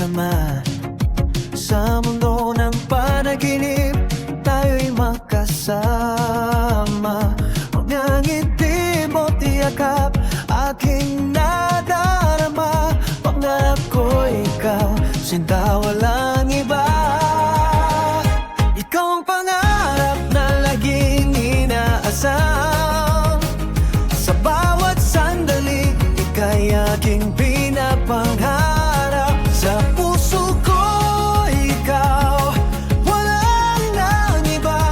magkasama sa mundo ng panaginip. Tayo'y magkasama, magngangiti mo't iyakap, aking nadarama. Pangarap ko ikaw, sinta walang iba. Ikaw ang pangarap na laging inaasam. Sa bawat sandali, ika'y aking pinapangarap. Sa puso ko ikaw, walang nang iba.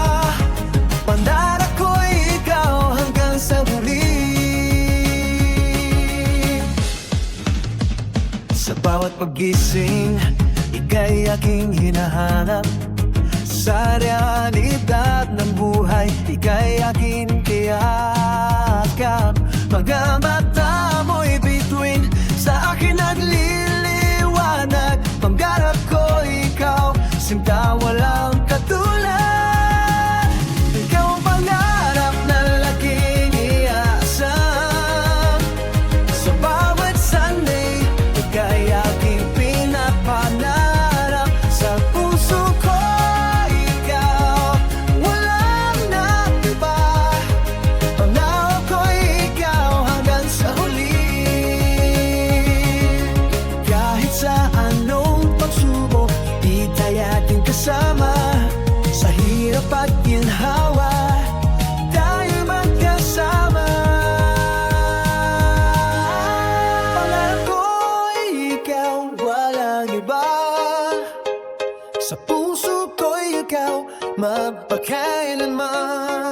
Pangarap ko ikaw hanggang sa huli. Sa bawat pagising, ika'y aking hinahanap. Sa realidad ng buhay, ika'y aking tiyakap. Mga mata mo'y bituin, sa akin nagliliwanag. Pangarap ko ikaw, sinta walang katulad. Ikaw ang pangarap na laging iaasam. Sa bawat sanay, ika'y aking pinapangarap. Sa puso ko ikaw, walang nag-iba. Pangarap ko ikaw hanggang sa huli. Kahit sa anong pagsubok, ika'y ating kasama. Sa hirap at ginhawa, tayo'y magkasama. Pangarap ko ikaw, walang iba. Sa puso ko ikaw, magpakailanman.